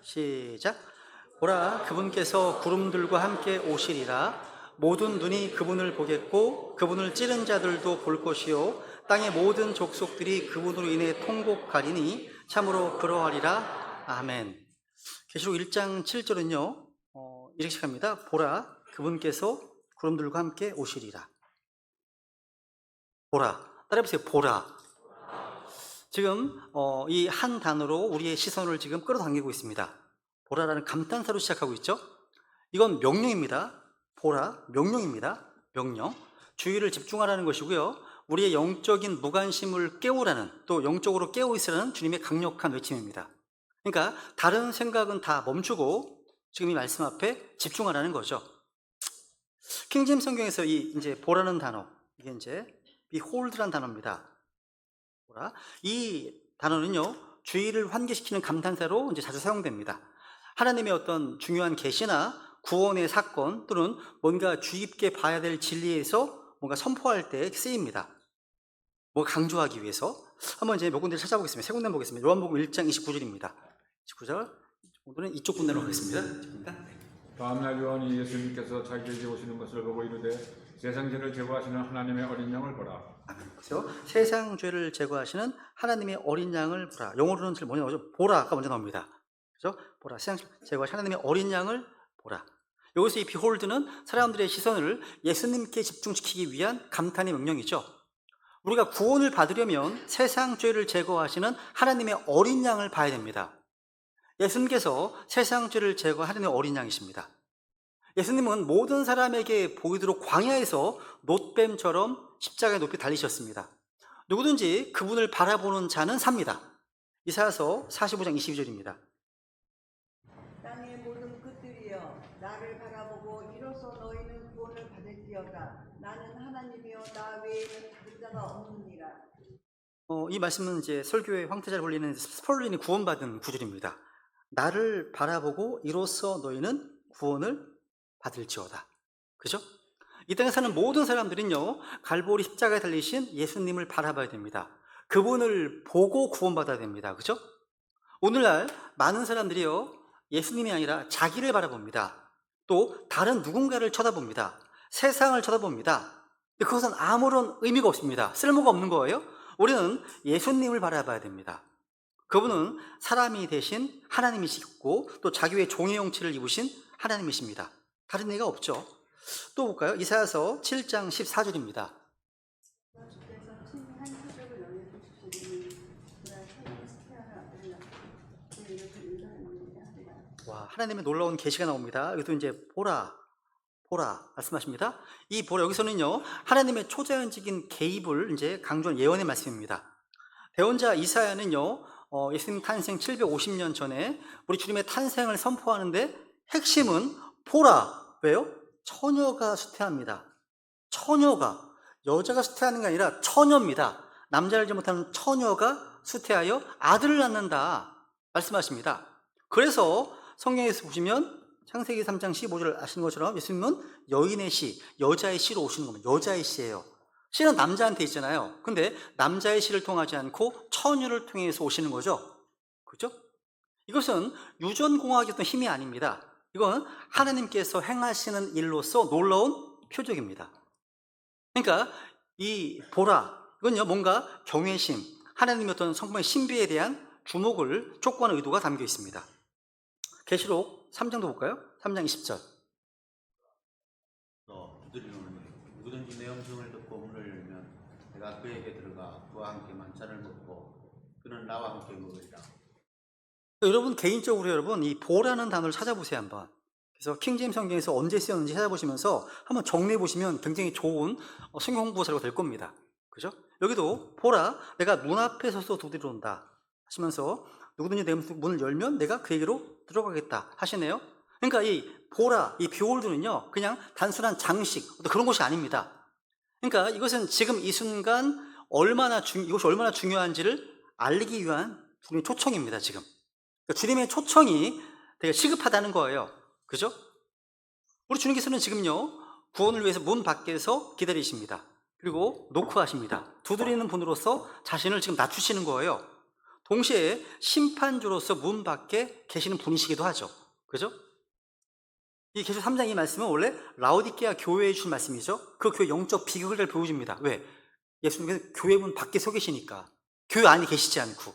시작. 보라, 그분께서 구름들과 함께 오시리라. 모든 눈이 그분을 보겠고 그분을 찌른 자들도 볼 것이요 땅의 모든 족속들이 그분으로 인해 통곡하리니 참으로 그러하리라. 아멘. 계시록 1장 7절은요 이렇게 시작합니다. 보라, 그분께서 구름들과 함께 오시리라. 보라, 따라해보세요. 보라. 지금 이 한 단어로 우리의 시선을 지금 끌어당기고 있습니다. 보라라는 감탄사로 시작하고 있죠. 이건 명령입니다. 보라, 명령입니다. 명령. 주의를 집중하라는 것이고요. 우리의 영적인 무관심을 깨우라는, 또 영적으로 깨어 있으라는 주님의 강력한 외침입니다. 그러니까 다른 생각은 다 멈추고 지금 이 말씀 앞에 집중하라는 거죠. 킹제임스 성경에서 이제 보라는 단어, 이게 이제 behold라는 단어입니다. 보라. 이 단어는요, 주의를 환기시키는 감탄사로 이제 자주 사용됩니다. 하나님의 어떤 중요한 계시나 구원의 사건 또는 뭔가 주의 깊게 봐야 될 진리에서 뭔가 선포할 때 쓰입니다. 뭔가 강조하기 위해서. 한번 이제 몇 군데를 찾아보겠습니다. 세 군데 보겠습니다. 요한복음 1장 29절입니다. 29절. 오늘은 이쪽 군데로 가겠습니다. 다음날 요한이 예수님께서 자기에게 오시는 것을 보고 이르되 세상 죄를 제거하시는 하나님의 어린 양을 보라. 그렇죠? 세상 죄를 제거하시는 하나님의 어린 양을 보라. 영어로는 제일 뭐냐고 보라가 먼저 나옵니다. 그렇죠? 보라. 세상 죄를 제거하시는 하나님의 어린 양을 보라. 여기서 이 behold는 사람들의 시선을 예수님께 집중시키기 위한 감탄의 명령이죠. 우리가 구원을 받으려면 세상 죄를 제거하시는 하나님의 어린 양을 봐야 됩니다. 예수님께서 세상 죄를 제거하는 하나님의 어린 양이십니다. 예수님은 모든 사람에게 보이도록 광야에서 놋뱀처럼 십자가에 높이 달리셨습니다. 누구든지 그분을 바라보는 자는 삽니다. 이사야서 45장 22절입니다. 땅의 모든 끝들이여 나를 바라보고 이로써 너희는 구원을 받을지어다. 나는 하나님이여 나 외에는 다른 자가 없느니라. 이 말씀은 이제 설교의 황태자를 불리는 스펄린이 구원받은 구절입니다. 나를 바라보고 이로써 너희는 구원을 받을지어다. 그죠? 이 땅에 사는 모든 사람들은요, 갈보리 십자가에 달리신 예수님을 바라봐야 됩니다. 그분을 보고 구원받아야 됩니다. 그죠? 오늘날 많은 사람들이요, 예수님이 아니라 자기를 바라봅니다. 또 다른 누군가를 쳐다봅니다. 세상을 쳐다봅니다. 그것은 아무런 의미가 없습니다. 쓸모가 없는 거예요. 우리는 예수님을 바라봐야 됩니다. 그분은 사람이 되신 하나님이시고 또 자기의 종의 형체를 입으신 하나님이십니다. 다른 얘기가 없죠. 또 볼까요? 이사야서 7장 14절입니다. 주께서 친히 한 표적을 열려주시니 그날 하나님의 스테아를 아들을 낳고 그 이름을 유다인이라 하리라. 와, 하나님의 놀라운 계시가 나옵니다. 여기도 이제 보라 말씀하십니다. 이 보라, 여기서는요, 하나님의 초자연적인 개입을 이제 강조한 예언의 말씀입니다. 대언자 이사야는요, 예수님 탄생 750년 전에 우리 주님의 탄생을 선포하는데 핵심은 보라. 왜요? 처녀가 수태합니다. 처녀가, 여자가 수태하는 게 아니라 처녀입니다. 남자를 알지 못하는 처녀가 수태하여 아들을 낳는다 말씀하십니다. 그래서 성경에서 보시면 창세기 3장 15절 아시는 것처럼 예수님은 여인의 씨, 여자의 씨로 오시는 겁니다. 여자의 씨예요. 씨는 남자한테 있잖아요. 근데 남자의 씨를 통하지 않고 처녀를 통해서 오시는 거죠. 그죠? 이것은 유전공학의 어떤 힘이 아닙니다. 이건 하나님께서 행하시는 일로서 놀라운 표적입니다. 그러니까 이 보라, 이건요, 뭔가 경외심, 하나님의 어떤 성품의 신비에 대한 주목을 촉구하는 의도가 담겨 있습니다. 계시록 3장도 볼까요? 3장 20절. 너 두드리노니 누구든지 내 음성을 듣고 문을 열면 내가 그에게 들어가 그와 함께 만찬을 먹고 그는 나와 함께 먹으리라. 여러분 개인적으로 여러분 이 보라는 단어를 찾아보세요 한번. 그래서 킹제임스 성경에서 언제 쓰였는지 찾아보시면서 한번 정리해 보시면 굉장히 좋은 성경 공부 자료가 될 겁니다. 그죠? 여기도 보라, 내가 문 앞에 서서 두드려온다 하시면서 누구든지 내 문을 열면 내가 그에게로 들어가겠다 하시네요. 그러니까 이 보라, 이 behold는요, 그냥 단순한 장식, 그런 것이 아닙니다. 그러니까 이것은 지금 이 순간 이것이 얼마나 중요한지를 알리기 위한 주님의 초청입니다, 지금. 그러니까 주님의 초청이 되게 시급하다는 거예요. 그죠? 우리 주님께서는 지금요, 구원을 위해서 문 밖에서 기다리십니다. 그리고 노크하십니다. 두드리는 분으로서 자신을 지금 낮추시는 거예요. 동시에 심판주로서 문 밖에 계시는 분이시기도 하죠. 그죠? 이 계시록 3장 이 말씀은 원래 라오디게아 교회에 주신 말씀이죠. 그 교회 영적 비극을 보여줍니다. 왜? 예수님께서 교회 문 밖에 서 계시니까. 교회 안에 계시지 않고.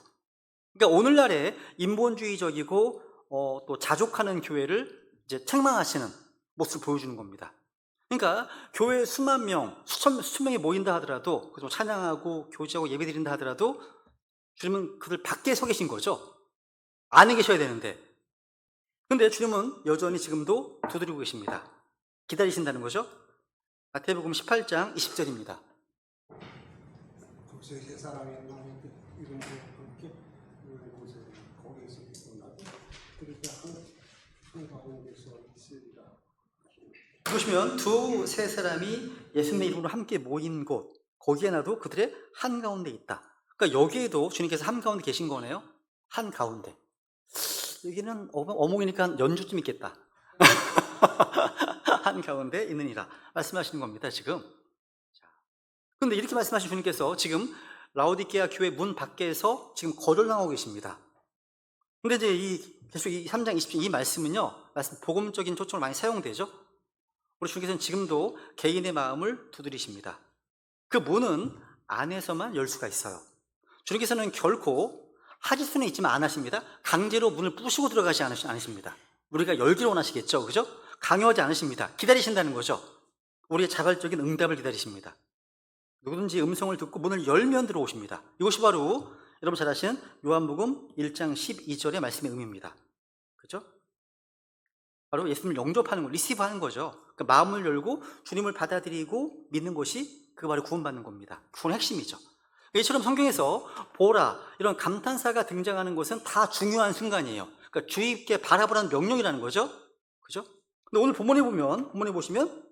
그러니까 오늘날의 인본주의적이고 또 자족하는 교회를 이제 책망하시는 모습을 보여주는 겁니다. 그러니까 교회에 수만 명, 수천 명이 모인다 하더라도, 그죠? 찬양하고 교제하고 예배드린다 하더라도 주님은 그들 밖에 서 계신 거죠. 안에 계셔야 되는데. 근데 주님은 여전히 지금도 두드리고 계십니다. 기다리신다는 거죠. 마태복음 18장 20절입니다. 독세 세 사람이 나한테 이름으로 함께 곳에 거기에서 있구나. 그렇게 한 가운데서 있으리라. 보시면 두세 사람이 예수님의 이름으로 함께 모인 곳, 거기에 나도 그들의 한가운데 있다. 그러니까 여기에도 주님께서 한가운데 계신 거네요. 한가운데. 여기는 어묵이니까 연주쯤 있겠다. 한가운데 있느니라 말씀하시는 겁니다, 지금. 그런데 이렇게 말씀하신 주님께서 지금 라오디게아 교회 문 밖에서 지금 거절당하고 계십니다. 근데 이제 계속 이 3장 20절 이 말씀은요, 복음적인 초점으로 많이 사용되죠. 우리 주님께서는 지금도 개인의 마음을 두드리십니다. 그 문은 안에서만 열 수가 있어요. 주님께서는 결코 하실 수는 있지만 안 하십니다. 강제로 문을 부수고 들어가지 않으십니다. 우리가 열기를 원하시겠죠, 그죠? 강요하지 않으십니다. 기다리신다는 거죠. 우리의 자발적인 응답을 기다리십니다. 누구든지 음성을 듣고 문을 열면 들어오십니다. 이것이 바로 여러분 잘 아시는 요한복음 1장 12절의 말씀의 의미입니다. 그죠? 바로 예수님을 영접하는 거, 리시브하는 거죠. 그러니까 마음을 열고 주님을 받아들이고 믿는 것이 그게 바로 구원받는 겁니다. 구원의 핵심이죠. 이처럼 성경에서 보라, 이런 감탄사가 등장하는 것은 다 중요한 순간이에요. 그러니까 주의 있게 바라보라는 명령이라는 거죠. 그죠? 근데 오늘 본문에 보시면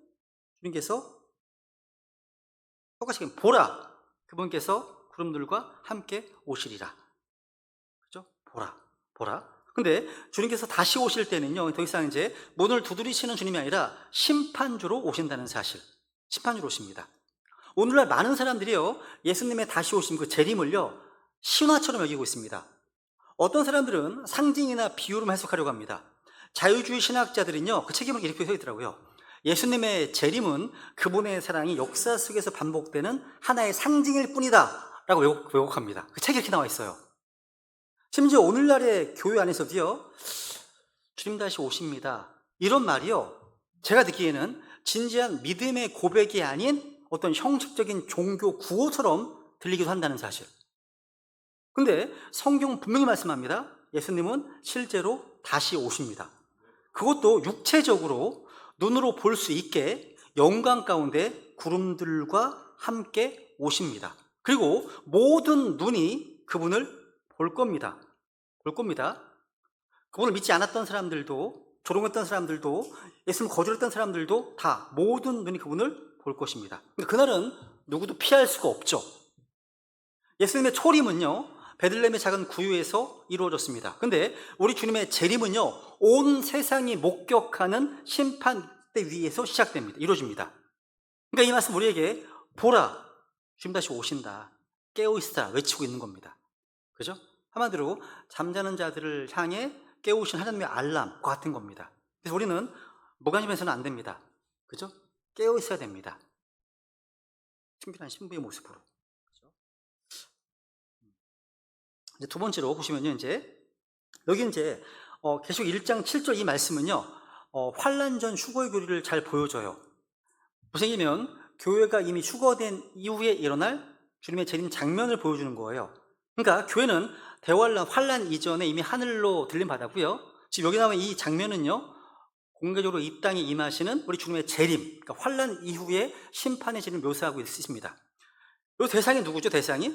주님께서 똑같이 보라, 그분께서 구름들과 함께 오시리라. 그죠? 보라. 근데 주님께서 다시 오실 때는요, 더 이상 이제 문을 두드리시는 주님이 아니라 심판주로 오신다는 사실. 심판주로 오십니다. 오늘날 많은 사람들이요, 예수님의 다시 오심 그 재림을요, 신화처럼 여기고 있습니다. 어떤 사람들은 상징이나 비유로 해석하려고 합니다. 자유주의 신학자들은요, 그 책임을 이렇게 써 있더라고요. 예수님의 재림은 그분의 사랑이 역사 속에서 반복되는 하나의 상징일 뿐이다 라고 왜곡합니다. 그 책에 이렇게 나와 있어요. 심지어 오늘날의 교회 안에서도요, 주님 다시 오십니다, 이런 말이요, 제가 듣기에는 진지한 믿음의 고백이 아닌 어떤 형식적인 종교 구호처럼 들리기도 한다는 사실. 근데 성경은 분명히 말씀합니다. 예수님은 실제로 다시 오십니다. 그것도 육체적으로 눈으로 볼 수 있게 영광 가운데 구름들과 함께 오십니다. 그리고 모든 눈이 그분을 볼 겁니다. 그분을 믿지 않았던 사람들도, 조롱했던 사람들도, 예수님을 거절했던 사람들도 다 모든 눈이 그분을 볼 것입니다. 그날은 누구도 피할 수가 없죠. 예수님의 초림은요, 베들레헴의 작은 구유에서 이루어졌습니다. 근데 우리 주님의 재림은요, 온 세상이 목격하는 심판대 위에서 시작됩니다. 이루어집니다. 그러니까 이 말씀 우리에게 보라, 주님 다시 오신다, 깨어있으라 외치고 있는 겁니다. 그죠? 한마디로 잠자는 자들을 향해 깨우신 하나님의 알람과 같은 겁니다. 그래서 우리는 무관심해서는 안 됩니다. 그죠? 깨어있어야 됩니다. 충분한 신부의 모습으로. 그죠? 이제 두 번째로 보시면요, 여기 계속 1장 7절 이 말씀은요, 환란 전 휴거의 교리를 잘 보여줘요. 무슨 교회가 이미 휴거된 이후에 일어날 주님의 재림 장면을 보여주는 거예요. 그러니까 교회는 대환란, 환란 이전에 이미 하늘로 들림 받았고요. 지금 여기 나온 이 장면은요, 공개적으로 이 땅에 임하시는 우리 주님의 재림, 그러니까 환란 이후에 심판의 재림을 묘사하고 있습니다. 이 대상이 누구죠? 대상이?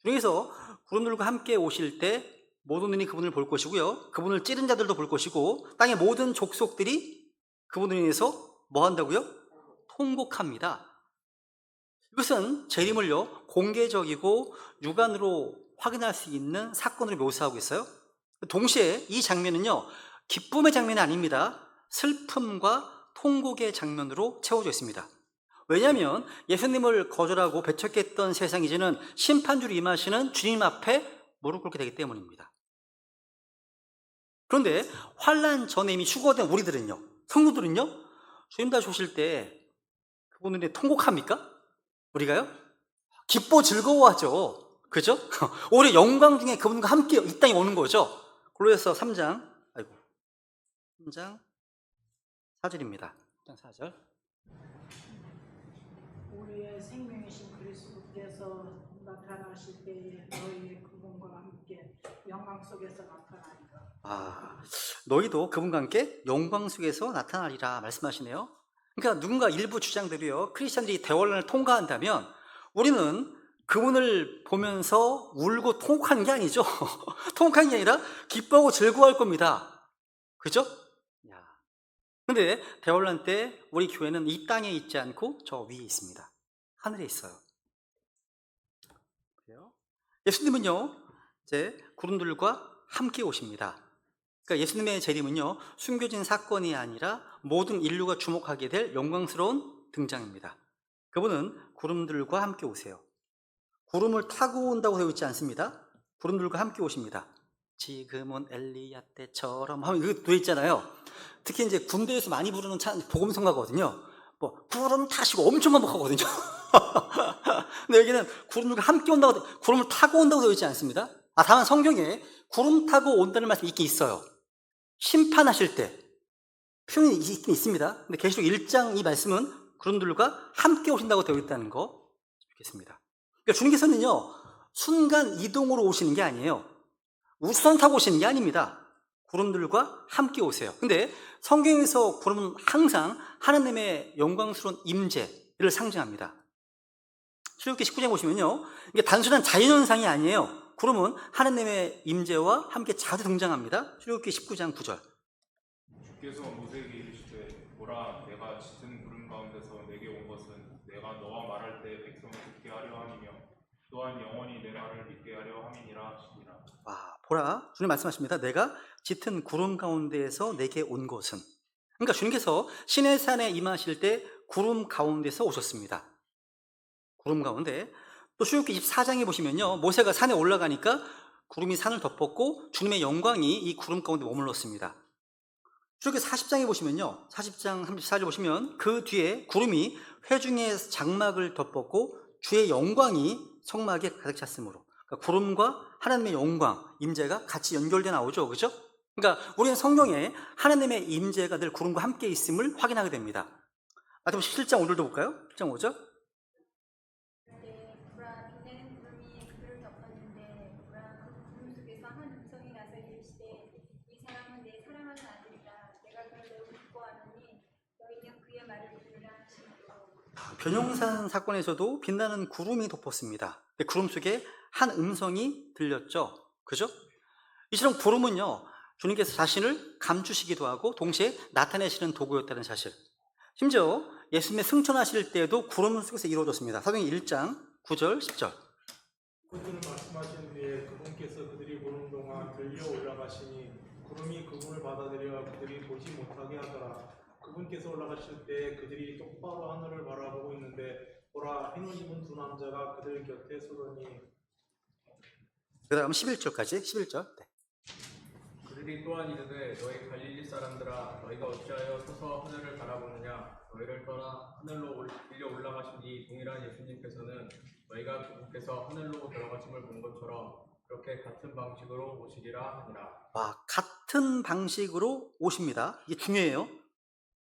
주님께서 구름들과 함께 오실 때 모든 눈이 그분을 볼 것이고요, 그분을 찌른 자들도 볼 것이고, 땅의 모든 족속들이 그분으로 인해서 뭐 한다고요? 통곡합니다. 이것은 재림을요, 공개적이고 육안으로 확인할 수 있는 사건으로 묘사하고 있어요. 동시에 이 장면은요, 기쁨의 장면이 아닙니다. 슬픔과 통곡의 장면으로 채워져 있습니다. 왜냐하면 예수님을 거절하고 배척했던 세상이 이제는 심판주로 임하시는 주님 앞에 무릎 꿇게 되기 때문입니다. 그런데 환난 전에 이미 휴거된 우리들은요, 성도들은요, 주님 다시 오실 때 그분들이 통곡합니까? 우리가요? 기뻐 즐거워하죠. 그죠? 오히려 영광 중에 그분과 함께 이 땅에 오는 거죠. 골로새서 3장 4절입니다. 3장 4절. 우리의 생명이신 그리스도께서 나타나실 때에 너희의 그분과 함께 영광 속에서 나타나리라. 너희도 그분과 함께 영광 속에서 나타나리라 말씀하시네요. 그러니까 누군가 일부 주장들이요, 크리스천들이 대환란을 통과한다면 우리는 그분을 보면서 울고 통곡하는 게 아니죠. 통곡하는 게 아니라 기뻐하고 즐거워할 겁니다. 그죠? 그런데 대환란 때 우리 교회는 이 땅에 있지 않고 저 위에 있습니다. 하늘에 있어요. 그래요? 예수님은요, 이제 구름들과 함께 오십니다. 그러니까 예수님의 재림은요, 숨겨진 사건이 아니라 모든 인류가 주목하게 될 영광스러운 등장입니다. 그분은 구름들과 함께 오세요. 구름을 타고 온다고 되어 있지 않습니다. 구름들과 함께 오십니다. 지금은 엘리야 때처럼 하면 이거 되어 있잖아요. 특히 이제 군대에서 많이 부르는 복음성가거든요. 구름 타시고 엄청 반복하거든요. 근데 여기는 구름들과 함께 온다고, 구름을 타고 온다고 되어 있지 않습니다. 다만 성경에 구름 타고 온다는 말씀이 있긴 있어요. 심판하실 때 표현이 있긴 있습니다. 근데 계시록 1장 이 말씀은 구름들과 함께 오신다고 되어 있다는 거 좋겠습니다. 그러니까 주님께서는요, 순간 이동으로 오시는 게 아니에요. 우주선 타고 오시는 게 아닙니다. 구름들과 함께 오세요. 근데 성경에서 구름은 항상 하나님의 영광스러운 임재를 상징합니다. 출애굽기 19장 보시면요, 이게 단순한 자연현상이 아니에요. 구름은 하나님의 임재와 함께 자주 등장합니다. 출애굽기 19장 9절. 주께서 모세에게 이르시되 보라 내가 짙은 구름 가운데서 내게 온 것은 내가 너와 말할 때 백성을 듣게 하려 함이며 또한 영원히 내 말을 믿게 하려 함이니라 하시니라. 보라, 주님 말씀하십니다. 내가 짙은 구름 가운데에서 내게 온 것은, 그러니까 주님께서 시내산에 임하실 때 구름 가운데서 오셨습니다. 구름 가운데. 또 출애굽기 24장에 보시면요, 모세가 산에 올라가니까 구름이 산을 덮었고 주님의 영광이 이 구름 가운데 머물렀습니다. 출애굽기 40장에 보시면요, 40장 34절 보시면 그 뒤에 구름이 회중의 장막을 덮었고 주의 영광이 성막에 가득 찼으므로, 그러니까 구름과 하나님의 영광, 임재가 같이 연결돼 나오죠. 그죠? 그러니까 우리는 성경에 하나님의 임재가 늘 구름과 함께 있음을 확인하게 됩니다. 마태복음 17장 5절도 볼까요? 17장 5절. 보라 빛내는 구름이 그들을 덮었는데 보라 그 구름 속에서 한 음성이 나서 이르시되 이 사람은 내 사랑하는 아들이다 내가 그를 매우 기뻐하노니 너희는 그의 말을 들으라 하시니라. 변용산 사건에서도 빛나는 구름이 덮었습니다. 구름 속에 한 음성이 들렸죠. 그죠? 이처럼 구름은요, 주님께서 자신을 감추시기도 하고 동시에 나타내시는 도구였다는 사실. 심지어 예수님의 승천하실 때도 구름 속에서 이루어졌습니다. 사도행전 1장 9절 10절. 그들은 말씀하신 뒤에 그분께서 그들이 보는 동안 들려 올라가시니 구름이 그분을 받아들여 그들이 보지 못하게 하더라. 그분께서 올라가실 때 그들이 똑바로 하늘을 바라보고 있는데 보라 흰옷 입은 두 남자가 그들 곁에 서더니. 그 다음 11절까지 11절. 그들이 또한 이르되 너희 갈릴리 사람들아 너희가 어찌하여 서서 하늘을 바라보느냐 너희를 떠나 하늘로 밀려 올라가신 이 동일한 예수님께서는 너희가 그분께서 하늘로 들어가심을 본 것처럼 그렇게 같은 방식으로 오시리라 하니라. 같은 방식으로 오십니다. 이게 중요해요.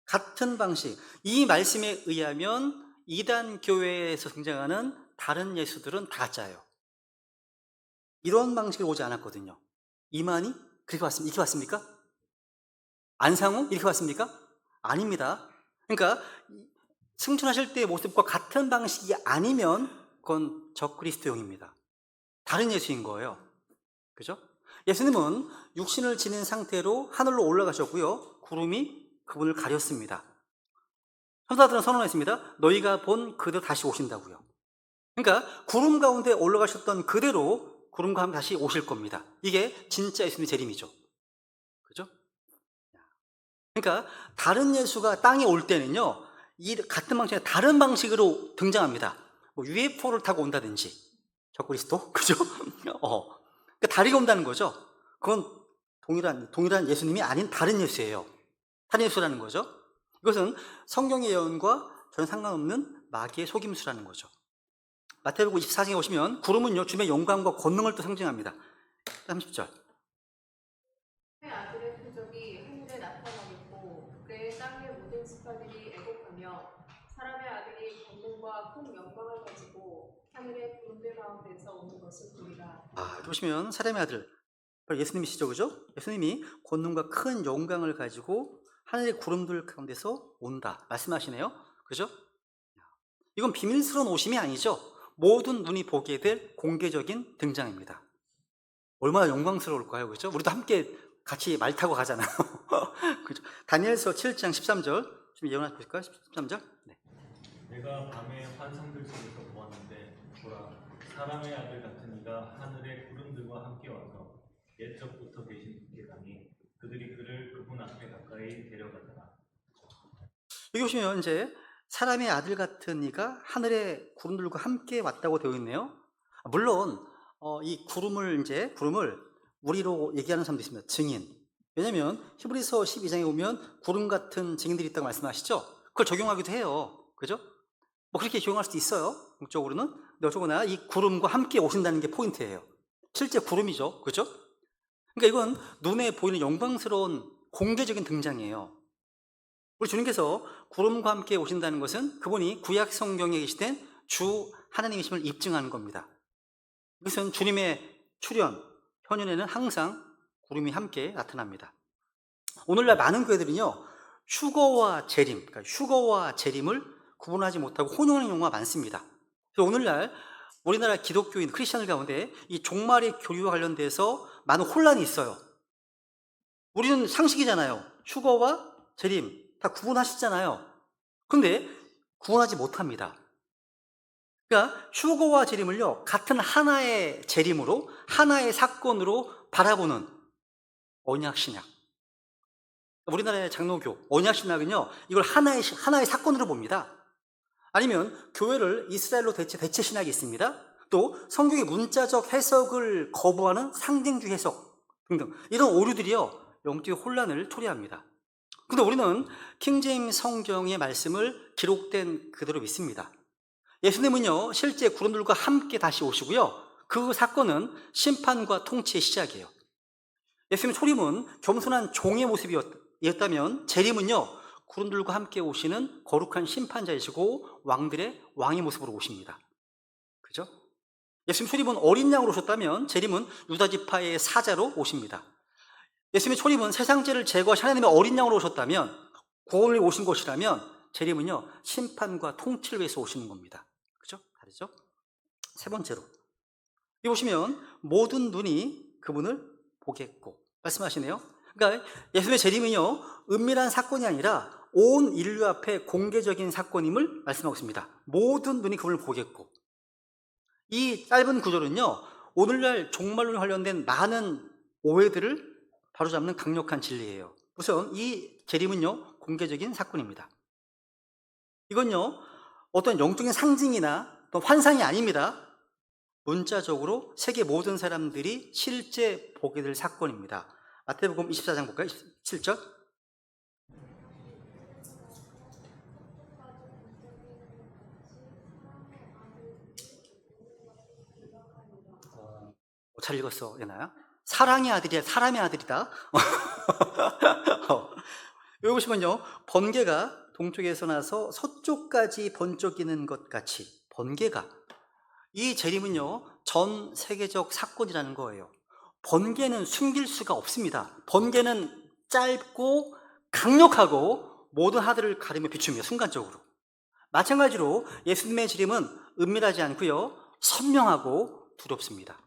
같은 방식. 이 말씀에 의하면 이단 교회에서 등장하는 다른 예수들은 다 가짜예요. 이런 방식으로 오지 않았거든요. 이만희 이렇게 왔습니까? 안상우 이렇게 왔습니까? 아닙니다. 그러니까 승천하실 때의 모습과 같은 방식이 아니면 그건 적그리스도용입니다. 다른 예수인 거예요. 그죠? 예수님은 육신을 지닌 상태로 하늘로 올라가셨고요, 구름이 그분을 가렸습니다. 천사들은 선언했습니다. 너희가 본 그대로 다시 오신다고요. 그러니까 구름 가운데 올라가셨던 그대로 구름과 함께 다시 오실 겁니다. 이게 진짜 예수님의 재림이죠. 그죠? 그러니까 다른 예수가 땅에 올 때는요, 이 같은 방식이 다른 방식으로 등장합니다. UFO를 타고 온다든지, 적그리스도, 그죠? 그러니까 다리가 온다는 거죠. 그건 동일한 예수님이 아닌 다른 예수예요. 다른 예수라는 거죠. 이것은 성경의 예언과 전혀 상관없는 마귀의 속임수라는 거죠. 마태복음 24장에 보시면 구름은요 주님의 영광과 권능을 또 상징합니다. 30절. 의 아들의 표적이 하늘에 나타나겠고 그의 땅의 모든 지파들이 애곡하며 사람의 아들이 권능과 큰 영광을 가지고 하늘의 구름들 가운데서 오는 것을 보리라. 여기 보시면 사람의 아들 바로 예수님이시죠, 그죠? 예수님이 권능과 큰 영광을 가지고 하늘의 구름들 가운데서 온다 말씀하시네요, 그죠? 이건 비밀스러운 오심이 아니죠. 모든 눈이 보게 될 공개적인 등장입니다. 얼마나 영광스러울까요, 그죠? 우리도 함께 같이 말 타고 가잖아요. 그죠? 다니엘서 7장 13절 좀 예언해 보실까요? 13절. 네. 내가 밤에 환상들 속에서 보았는데 보라, 사람의 아들 같은 이가 하늘의 구름들과 함께 와서 옛적부터 계신 분께 가니 그들이 그를 그분 앞에 가까이 데려가더라. 여기 보시면 이제 사람의 아들 같은 이가 하늘의 구름들과 함께 왔다고 되어 있네요. 물론 이 구름을 우리로 얘기하는 사람도 있습니다. 증인. 왜냐하면 히브리서 12장에 보면 구름 같은 증인들이 있다고 말씀하시죠. 그걸 적용하기도 해요. 그죠? 뭐 그렇게 적용할 수도 있어요. 목적으로는. 근데 어쩌거나 이 구름과 함께 오신다는 게 포인트예요. 실제 구름이죠. 그죠? 그러니까 이건 눈에 보이는 영광스러운 공개적인 등장이에요. 우리 주님께서 구름과 함께 오신다는 것은 그분이 구약 성경에 계시된 주 하나님이심을 입증하는 겁니다. 이것은 주님의 출현, 현현에는 항상 구름이 함께 나타납니다. 오늘날 많은 교회들은요, 휴거와 재림을 구분하지 못하고 혼용하는 경우가 많습니다. 그래서 오늘날 우리나라 기독교인, 크리스천들 가운데 이 종말의 교리와 관련돼서 많은 혼란이 있어요. 우리는 상식이잖아요. 휴거와 재림 다 구분하시잖아요. 그런데 구분하지 못합니다. 그러니까 휴거와 재림을요 같은 하나의 재림으로, 하나의 사건으로 바라보는 언약신약. 우리나라의 장로교 언약신약은요 이걸 하나의 사건으로 봅니다. 아니면 교회를 이스라엘로 대체 신학이 있습니다. 또 성경의 문자적 해석을 거부하는 상징주의 해석 등등, 이런 오류들이요 영적인 혼란을 초래합니다. 근데 우리는 킹제임스 성경의 말씀을 기록된 그대로 믿습니다. 예수님은요 실제 구름들과 함께 다시 오시고요, 그 사건은 심판과 통치의 시작이에요. 예수님의 초림은 겸손한 종의 모습이었다면 재림은요 구름들과 함께 오시는 거룩한 심판자이시고 왕들의 왕의 모습으로 오십니다. 그죠? 예수님 초림은 어린 양으로 오셨다면 재림은 유다 지파의 사자로 오십니다. 예수님의 초림은 세상 죄를 제거하신 하나님의 어린 양으로 오셨다면, 구원을 오신 것이라면 재림은요 심판과 통치를 위해서 오시는 겁니다. 그죠? 다르죠? 세 번째로 여기 보시면 모든 눈이 그분을 보겠고 말씀하시네요. 그러니까 예수님의 재림은요 은밀한 사건이 아니라 온 인류 앞에 공개적인 사건임을 말씀하고 있습니다. 모든 눈이 그분을 보겠고. 이 짧은 구절은요 오늘날 종말론에 관련된 많은 오해들을 바로잡는 강력한 진리예요. 우선 이 재림은요 공개적인 사건입니다. 이건요 어떤 영적인 상징이나 또 환상이 아닙니다. 문자적으로 세계 모든 사람들이 실제 보게 될 사건입니다. 마태복음 24장 볼까요? 7절. 잘 읽었어, 얘나야? 사랑의 아들이야, 사람의 아들이다. 여기 보시면요, 번개가 동쪽에서 나서 서쪽까지 번쩍이는 것 같이, 번개가, 이 재림은요 전 세계적 사건이라는 거예요. 번개는 숨길 수가 없습니다. 번개는 짧고 강력하고 모든 하늘을 가리며 비춥니다. 순간적으로. 마찬가지로 예수님의 재림은 은밀하지 않고요 선명하고 두렵습니다.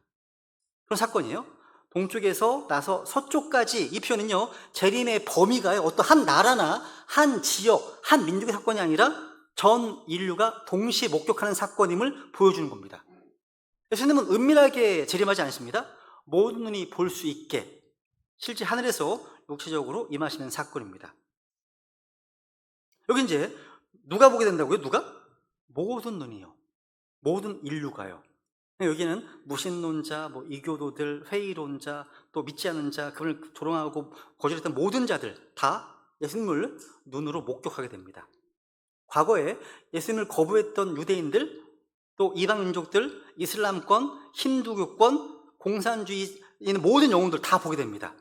그런 사건이에요. 동쪽에서 나서 서쪽까지, 이 표현은요 재림의 범위가 어떤 한 나라나 한 지역, 한 민족의 사건이 아니라 전 인류가 동시에 목격하는 사건임을 보여주는 겁니다. 예수님은 은밀하게 재림하지 않습니다. 모든 눈이 볼 수 있게 실제 하늘에서 육체적으로 임하시는 사건입니다. 여기 이제 누가 보게 된다고요? 누가? 모든 눈이요. 모든 인류가요. 여기는 무신론자, 뭐 이교도들, 회의론자, 또 믿지 않는 자, 그분을 조롱하고 거절했던 모든 자들 다 예수님을 눈으로 목격하게 됩니다. 과거에 예수님을 거부했던 유대인들, 또 이방 민족들, 이슬람권, 힌두교권, 공산주의인 모든 영웅들 다 보게 됩니다.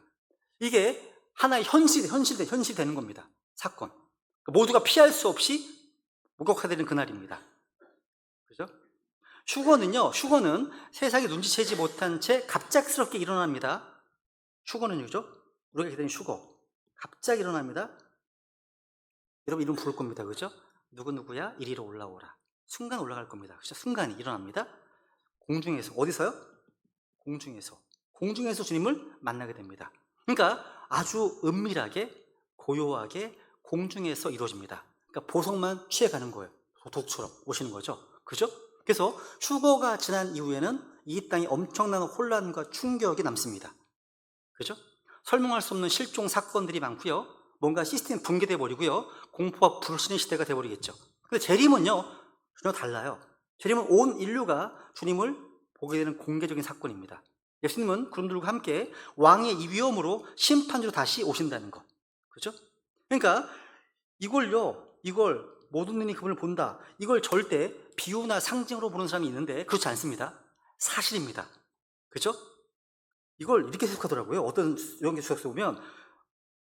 이게 하나의 현실이 되는 겁니다. 사건. 모두가 피할 수 없이 목격하게 되는 그날입니다. 그죠? 휴거는 세상에 눈치채지 못한 채 갑작스럽게 일어납니다. 휴거는 그죠? 우리가 기다리는 휴거. 갑자기 일어납니다. 여러분 이름 부를 겁니다. 그죠? 누구누구야? 이리로 올라오라. 순간 올라갈 겁니다. 그죠? 순간이 일어납니다. 공중에서. 어디서요? 공중에서 주님을 만나게 됩니다. 그러니까 아주 은밀하게, 고요하게 공중에서 이루어집니다. 그러니까 보석만 취해가는 거예요. 도둑처럼 오시는 거죠. 그죠? 그래서 휴거가 지난 이후에는 이 땅에 엄청난 혼란과 충격이 남습니다. 그죠? 설명할 수 없는 실종 사건들이 많고요. 뭔가 시스템이 붕괴돼 버리고요. 공포와 불신의 시대가 돼 버리겠죠. 근데 재림은요, 전혀 달라요. 재림은 온 인류가 주님을 보게 되는 공개적인 사건입니다. 예수님은 그분들과 함께 왕의 이 위엄으로 심판주로 다시 오신다는 것. 그죠? 그러니까 이걸 모든 눈이 그분을 본다. 이걸 절대 비유나 상징으로 보는 사람이 있는데 그렇지 않습니다. 사실입니다. 그죠? 이걸 이렇게 해석하더라고요. 어떤 영계 수학서 보면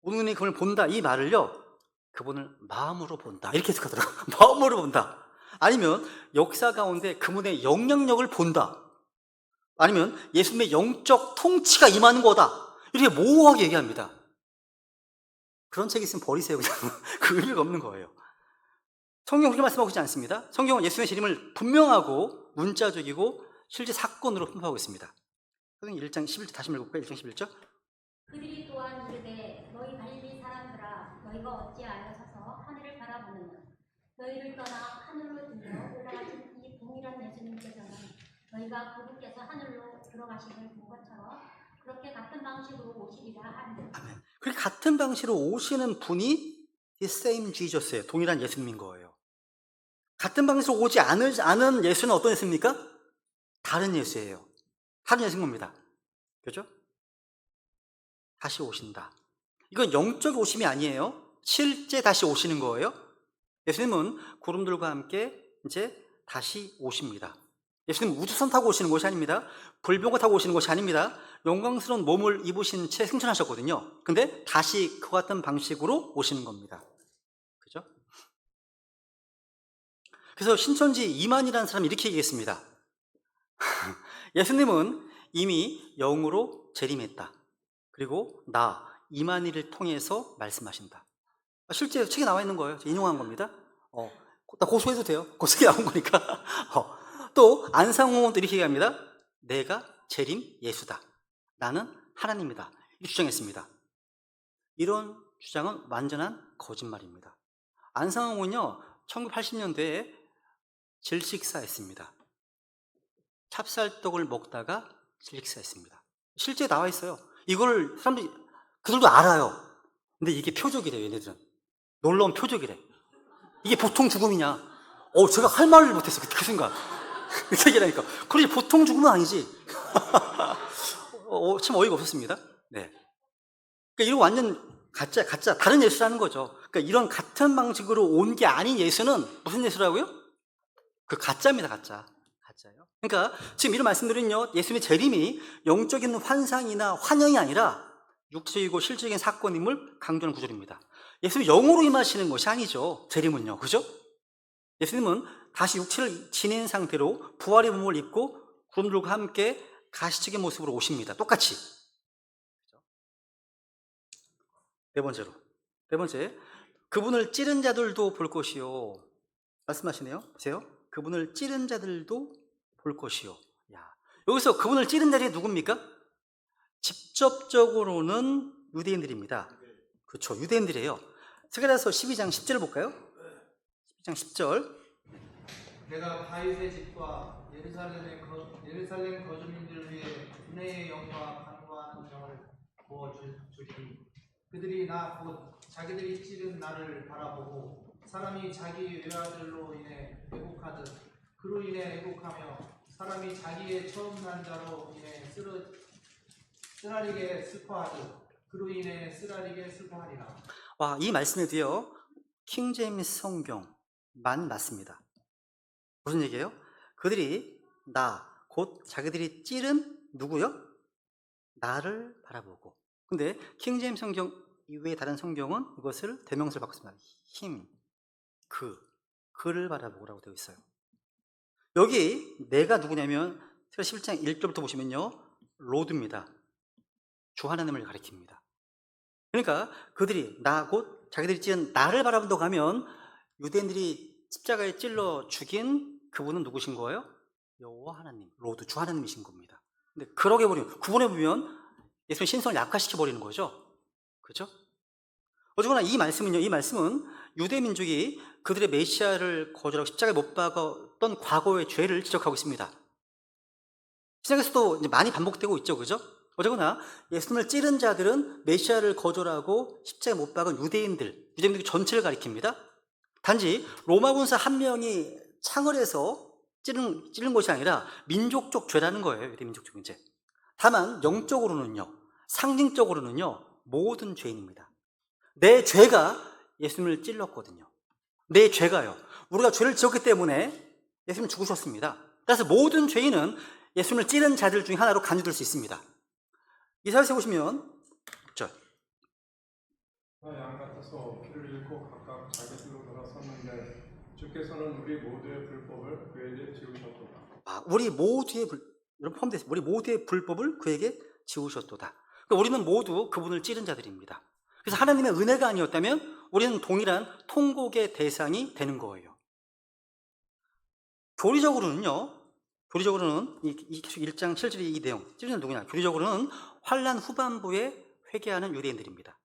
모든 눈이 그분을 본다 이 말을요, 그분을 마음으로 본다 이렇게 해석하더라고요. 마음으로 본다. 아니면 역사 가운데 그분의 영향력을 본다. 아니면 예수님의 영적 통치가 임하는 거다. 이렇게 모호하게 얘기합니다. 그런 책이 있으면 버리세요. 그냥. 그 의미가 없는 거예요. 성경은 그렇게 말씀하고 있지 않습니다. 성경은 예수님의 재림을 분명하고 문자적이고 실제 사건으로 선포하고 있습니다. 선생님 1장 11절 다시 읽어볼까요? 1장 11절. 그들이 또한 이르되 너희 갈릴리 사람들아 너희가 어찌하여 서서 하늘을 바라보느냐 너희를 떠나 하늘로 들려 올라가신 이 동일한 예수님께서는 너희가 그분께서 하늘로 들어가심을 본 것처럼 그렇게 같은 방식으로 오시리라 하니. 아멘. 그렇게 같은 방식으로 오시는 분이 the same Jesus예요. 동일한 예수님인 거예요. 같은 방식으로 오지 않은 예수는 어떤 예수입니까? 다른 예수예요. 다른 예수인 겁니다. 그죠? 다시 오신다. 이건 영적 오심이 아니에요. 실제 다시 오시는 거예요. 예수님은 구름들과 함께 이제 다시 오십니다. 예수님은 우주선 타고 오시는 것이 아닙니다. 불병거 타고 오시는 것이 아닙니다. 영광스러운 몸을 입으신 채 승천하셨거든요. 근데 다시 그와 같은 방식으로 오시는 겁니다. 그죠? 그래서 신천지 이만이라는 사람이 이렇게 얘기했습니다. 예수님은 이미 영으로 재림했다. 그리고 나 이만희를 통해서 말씀하신다. 실제 책에 나와 있는 거예요. 인용한 겁니다. 나 고소해도 돼요. 고소해 나온 거니까. 또 안상홍은 또 이렇게 얘기합니다. 내가 재림 예수다. 나는 하나님이다. 이렇게 주장했습니다. 이런 주장은 완전한 거짓말입니다. 안상홍은요 1980년대에 질식사했습니다. 찹쌀떡을 먹다가 질식사했습니다. 실제 나와 있어요. 이걸 사람들이 그들도 알아요. 근데 이게 표적이래요. 얘네들은 놀라운 표적이래. 이게 보통 죽음이냐? 제가 할 말을 못했어 그 순간. 그 얘기라니까. 그러지 보통 죽음은 아니지. 참 어이가 없었습니다. 네. 그러니까 이런 완전 가짜 다른 예수라는 거죠. 그러니까 이런 같은 방식으로 온 게 아닌 예수는 무슨 예수라고요? 그 가짜입니다. 가짜예요. 그러니까 지금 이런 말씀드린요, 예수님의 재림이 영적인 환상이나 환영이 아니라 육체이고 실질적인 사건임을 강조하는 구절입니다. 예수님이 영으로 임하시는 것이 아니죠. 재림은요. 그죠? 예수님은 다시 육체를 지닌 상태로 부활의 몸을 입고 구름들과 함께 가시적인 모습으로 오십니다. 똑같이. 네 번째, 그분을 찌른 자들도 볼 것이요. 말씀하시네요. 보세요. 그분을 찌른 자들도 볼 것이요. 여기서 그분을 찌른 자들이 누굽니까? 직접적으로는 유대인들입니다. 그렇죠. 유대인들이에요. 스가랴서 12장 10절을 볼까요? 12장 10절. 내가 다윗의 집과 예루살렘 거주민들을 위해 은혜의 영과 간구하는 영을 부어주리니 그들이 나 곧 자기들이 찌른 나를 바라보고 사람이 자기 외아들로 인해 애곡하듯 그로 인해 애곡하며 사람이 자기의 처음 난 자로 인해 쓰라리게 슬퍼하듯 그로 인해 쓰라리게 슬퍼하리라. 와, 이 말씀에도요, 킹제임스 성경만 맞습니다. 무슨 얘기예요? 그들이 곧 자기들이 찌른 누구요? 나를 바라보고. 근데 킹제임스 성경 이외의 다른 성경은 이것을 대명사를 바꿨습니다. him, 그를 바라보고라고 되어 있어요. 여기 내가 누구냐면 11장 1절부터 보시면요, 로드입니다. 주 하나님을 가리킵니다. 그러니까 그들이 곧 자기들이 찌른 나를 바라본다고 하면 유대인들이 십자가에 찔러 죽인 그분은 누구신 거예요? 여호와 하나님, 로드, 주 하나님이신 겁니다. 근데 그러게 구분해보면 예수님 신성을 약화시켜버리는 거죠. 그죠? 어쨌거나 이 말씀은 유대 민족이 그들의 메시아를 거절하고 십자가에 못 박았던 과거의 죄를 지적하고 있습니다. 신약에서도 이제 많이 반복되고 있죠. 그죠? 어쨌거나 예수님을 찌른 자들은 메시아를 거절하고 십자가에 못 박은 유대인들 전체를 가리킵니다. 단지 로마 군사 한 명이 창을 해서 찌른 것이 아니라 민족적 죄라는 거예요. 유대 민족적 죄. 다만 영적으로는요, 상징적으로는요, 모든 죄인입니다. 내 죄가 예수님을 찔렀거든요. 내 죄가요. 우리가 죄를 지었기 때문에 예수님 죽으셨습니다. 따라서 모든 죄인은 예수님을 찌른 자들 중에 하나로 간주될 수 있습니다. 이사야서 보시면 양 같아서 피를 잃고 각각 자기 길로 돌아섰는데 주께서는 우리 모두의 불법을 그에게 지우셨도다. 우리 모두의 불법을 그에게 지우셨도다. 그러니까 우리는 모두 그분을 찌른 자들입니다. 그래서 하나님의 은혜가 아니었다면 우리는 동일한 통곡의 대상이 되는 거예요. 교리적으로는 이 1장 7절의 이 내용, 찌르는 누구냐? 교리적으로는 환란 후반부에 회개하는 유대인들입니다.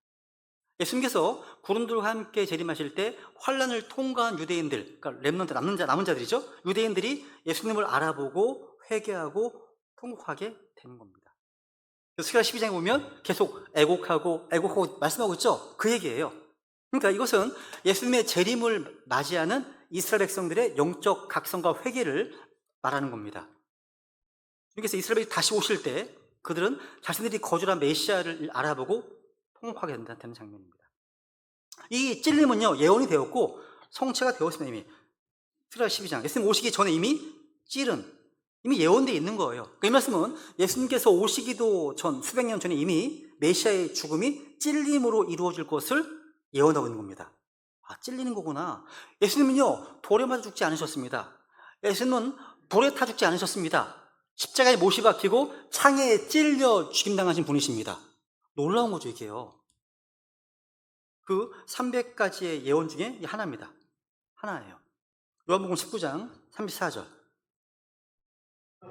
예수님께서 구름들과 함께 재림하실 때 환란을 통과한 유대인들, 그러니까 렘넌트, 남은 자들이죠. 유대인들이 예수님을 알아보고 회개하고 통곡하게 되는 겁니다. 스가랴 12장에 보면 계속 애곡하고 말씀하고 있죠. 그 얘기예요. 그러니까 이것은 예수님의 재림을 맞이하는 이스라엘 백성들의 영적 각성과 회개를 말하는 겁니다. 그래서 이스라엘이 다시 오실 때 그들은 자신들이 거절한 메시아를 알아보고 통곡하게 된다는 장면입니다. 이 찔림은요, 예언이 되었고 성취가 되었습니다. 이미 스가랴 12장 예수님 오시기 전에 이미 예언되어 있는 거예요. 이 말씀은 예수님께서 오시기도 전 수백 년 전에 이미 메시아의 죽음이 찔림으로 이루어질 것을 예언하고 있는 겁니다. 찔리는 거구나. 예수님은요, 돌에 맞아 죽지 않으셨습니다. 예수님은 돌에 타 죽지 않으셨습니다. 십자가에 못이 박히고 창에 찔려 죽임당하신 분이십니다. 놀라운 거죠, 이게요. 그 300가지의 예언 중에 하나입니다. 하나예요. 요한복음 19장 34절.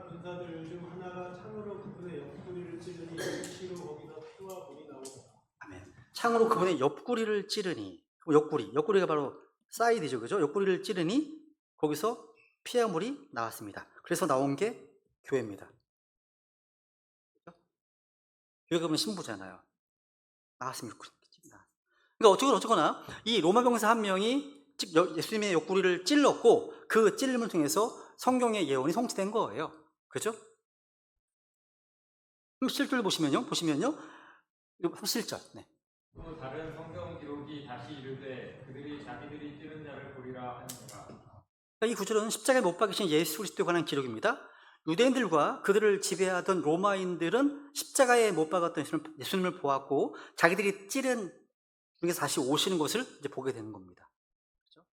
군사들 중 하나가 창으로 그분의 옆구리를 찌르니 시로 거기서 피와 물이 나오더라. 아멘. 창으로 그분의 옆구리를 찌르니, 옆구리가 바로 사이드죠, 그죠? 옆구리를 찌르니 거기서 피와 물이 나왔습니다. 그래서 나온 게 교회입니다. 교회가 그러면 신부잖아요. 나왔으면 좋겠다. 그러니까 어쩌거나 이 로마 병사 한 명이 예수님의 옆구리를 찔렀고 그 찔림을 통해서 성경의 예언이 성취된 거예요. 그죠? 37절 보시면요. 37절. 네. 또 다른 성경 기록이 다시 이르되 그들이 자기들이 찌른 자를 보리라 하니라. 이 구절은 십자가에 못 박히신 예수 그리스도에 관한 기록입니다. 유대인들과 그들을 지배하던 로마인들은 십자가에 못 박았던 예수님을 보았고 자기들이 찌른 중에서 다시 오시는 것을 이제 보게 되는 겁니다. 그렇죠?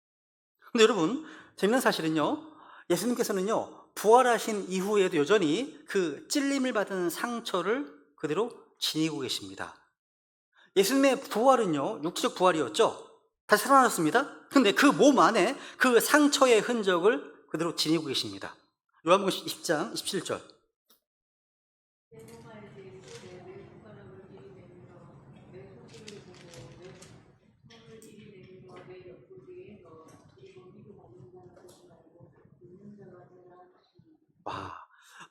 근데 여러분, 재밌는 사실은요, 예수님께서는요, 부활하신 이후에도 여전히 그 찔림을 받은 상처를 그대로 지니고 계십니다. 예수님의 부활은요, 육체적 부활이었죠. 다시 살아나셨습니다. 근데 그 몸 안에 그 상처의 흔적을 그대로 지니고 계십니다. 요한복음 20장 27절.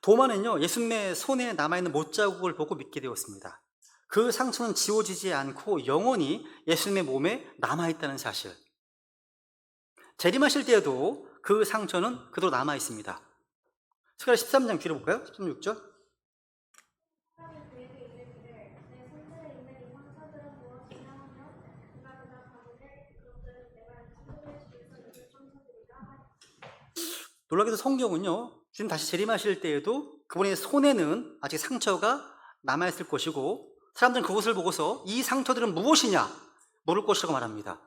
도마는요, 예수님의 손에 남아있는 못자국을 보고 믿게 되었습니다. 그 상처는 지워지지 않고 영원히 예수님의 몸에 남아있다는 사실. 재림하실 때에도 그 상처는 그대로 남아있습니다. 스가랴 13장 뒤로 볼까요? 16절. 사람이 그에게 이르기를 내 손들에 있는 이 상처들은 무엇이냐 하며 그가 대답하기를 그것들은 내가 친구들 중에서 입은 상처들이라 하니. 놀라게도 성경은요, 주님 다시 재림하실 때에도 그분의 손에는 아직 상처가 남아있을 것이고, 사람들은 그것을 보고서 이 상처들은 무엇이냐 물을 것이라고 말합니다.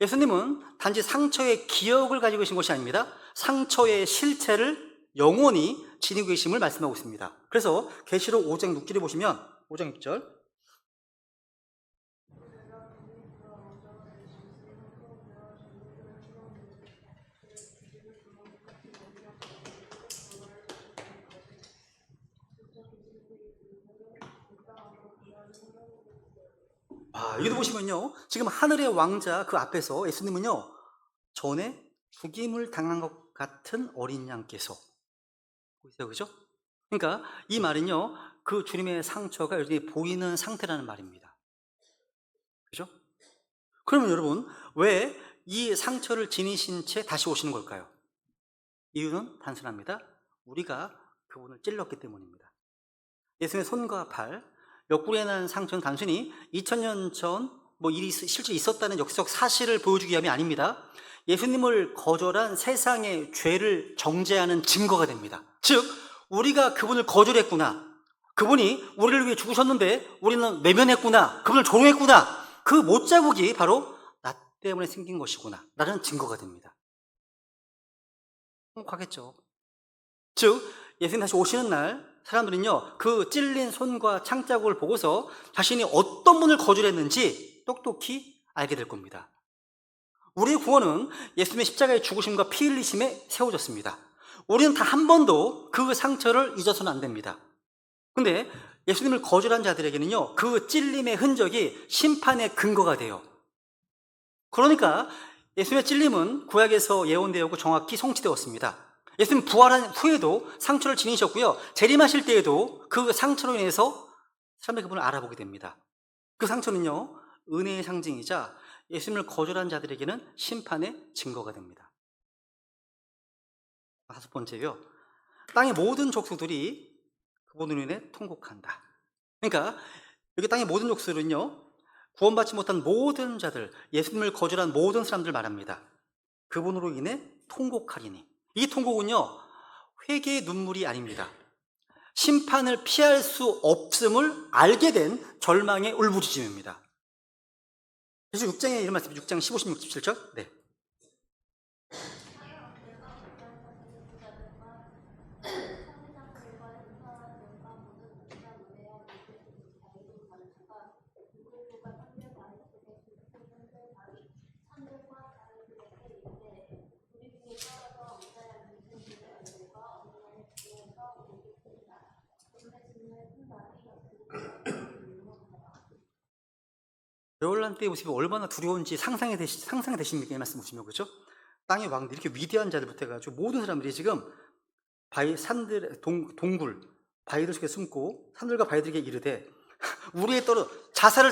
예수님은 단지 상처의 기억을 가지고 계신 것이 아닙니다. 상처의 실체를 영원히 지니고 계심을 말씀하고 있습니다. 그래서 계시록 5장 6절에 보시면 5장 6절, 여기도 보시면요, 지금 하늘의 왕자 그 앞에서 예수님은요, 전에 죽임을 당한 것 같은 어린 양께서 보이세요, 그죠? 그러니까 이 말은요, 그 주님의 상처가 여전히 보이는 상태라는 말입니다. 그죠? 그러면 여러분, 왜 이 상처를 지니신 채 다시 오시는 걸까요? 이유는 단순합니다. 우리가 그분을 찔렀기 때문입니다. 예수님의 손과 발, 옆구리에 난 상처는 단순히 2000년 전 일이 실제 있었다는 역사적 사실을 보여주기 위함이 아닙니다. 예수님을 거절한 세상의 죄를 정죄하는 증거가 됩니다. 즉, 우리가 그분을 거절했구나, 그분이 우리를 위해 죽으셨는데 우리는 외면했구나, 그분을 조롱했구나, 그 못자국이 바로 나 때문에 생긴 것이구나 라는 증거가 됩니다. 행복하겠죠. 즉, 예수님 다시 오시는 날 사람들은요, 그 찔린 손과 창자국을 보고서 자신이 어떤 분을 거절했는지 똑똑히 알게 될 겁니다. 우리의 구원은 예수님의 십자가의 죽으심과 피 흘리심에 세워졌습니다. 우리는 단 한 번도 그 상처를 잊어서는 안 됩니다. 근데 예수님을 거절한 자들에게는요, 그 찔림의 흔적이 심판의 근거가 돼요. 그러니까 예수님의 찔림은 구약에서 예언되었고 정확히 성취되었습니다. 예수님 부활한 후에도 상처를 지니셨고요, 재림하실 때에도 그 상처로 인해서 사람들이 그분을 알아보게 됩니다. 그 상처는요, 은혜의 상징이자 예수님을 거절한 자들에게는 심판의 증거가 됩니다. 5번째요, 땅의 모든 족속들이 그분으로 인해 통곡한다. 그러니까 여기 땅의 모든 족속들은요, 구원받지 못한 모든 자들, 예수님을 거절한 모든 사람들 말합니다. 그분으로 인해 통곡하리니. 이 통곡은요, 회개의 눈물이 아닙니다. 심판을 피할 수 없음을 알게 된 절망의 울부짖음입니다. 그래서 6장에 이런 말씀, 6장 15, 16, 17절. 네. 여홀란 때의 모습이 얼마나 두려운지 상상이 되십니까? 이 말씀 보시면, 그렇죠? 땅의 왕들, 이렇게 위대한 자들부터 해가지고 모든 사람들이 지금 산들, 동굴, 바위들 속에 숨고 산들과 바위들에게 이르되 우리에 떨어 자살을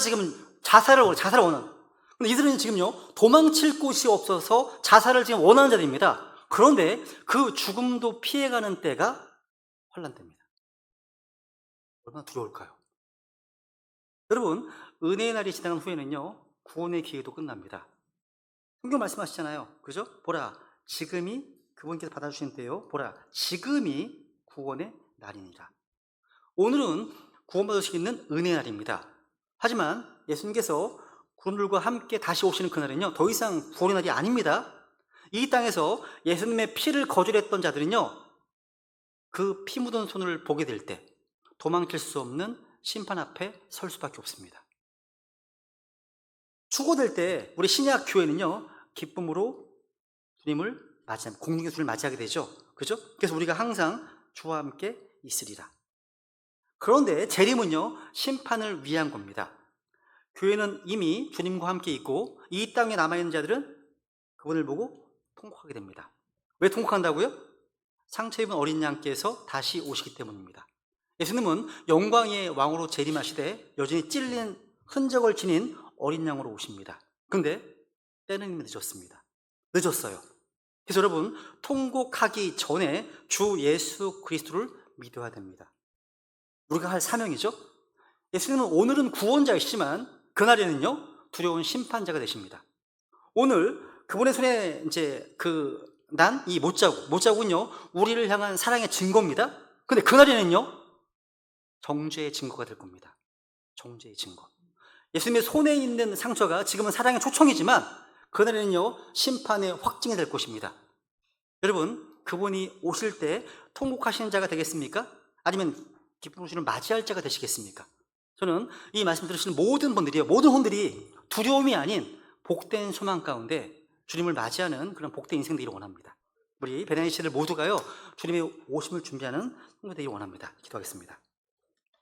원하는. 근데 이들은 지금요, 도망칠 곳이 없어서 자살을 지금 원하는 자들입니다. 그런데 그 죽음도 피해가는 때가 환란 때입니다. 얼마나 두려울까요? 여러분, 은혜의 날이 지나간 후에는요, 구원의 기회도 끝납니다. 성경 말씀하시잖아요, 그죠? 보라, 지금이 그분께서 받아주시는 때요, 보라, 지금이 구원의 날이니라. 오늘은 구원받을 수 있는 은혜의 날입니다. 하지만 예수님께서 구름들과 함께 다시 오시는 그날은요, 더 이상 구원의 날이 아닙니다. 이 땅에서 예수님의 피를 거절했던 자들은요, 그 피 묻은 손을 보게 될 때 도망칠 수 없는 심판 앞에 설 수밖에 없습니다. 추고될 때 우리 신약 교회는요, 기쁨으로 주님을 맞이합니다. 공중의 주를 맞이하게 되죠, 그죠? 그래서 우리가 항상 주와 함께 있으리라. 그런데 재림은요, 심판을 위한 겁니다. 교회는 이미 주님과 함께 있고 이 땅에 남아있는 자들은 그분을 보고 통곡하게 됩니다. 왜 통곡한다고요? 상처 입은 어린 양께서 다시 오시기 때문입니다. 예수님은 영광의 왕으로 재림하시되 여전히 찔린 흔적을 지닌 어린 양으로 오십니다. 근데 때는 이미 늦었습니다. 늦었어요. 그래서 여러분, 통곡하기 전에 주 예수 그리스도를 믿어야 됩니다. 우리가 할 사명이죠. 예수님은 오늘은 구원자이시지만 그날에는요, 두려운 심판자가 되십니다. 오늘 그분의 손에 이제 난 이 못자국은요, 우리를 향한 사랑의 증거입니다. 근데 그날에는요, 정죄의 증거가 될 겁니다. 정죄의 증거. 예수님의 손에 있는 상처가 지금은 사랑의 초청이지만 그날에는요, 심판의 확증이 될 것입니다. 여러분, 그분이 오실 때 통곡하시는 자가 되겠습니까? 아니면 기쁜 주를 맞이할 자가 되시겠습니까? 저는 이 말씀 들으시는 모든 분들이 두려움이 아닌 복된 소망 가운데 주님을 맞이하는 그런 복된 인생 되기를 원합니다. 우리 베네이 씨를 모두가요, 주님의 오심을 준비하는 성도 되기를 원합니다. 기도하겠습니다.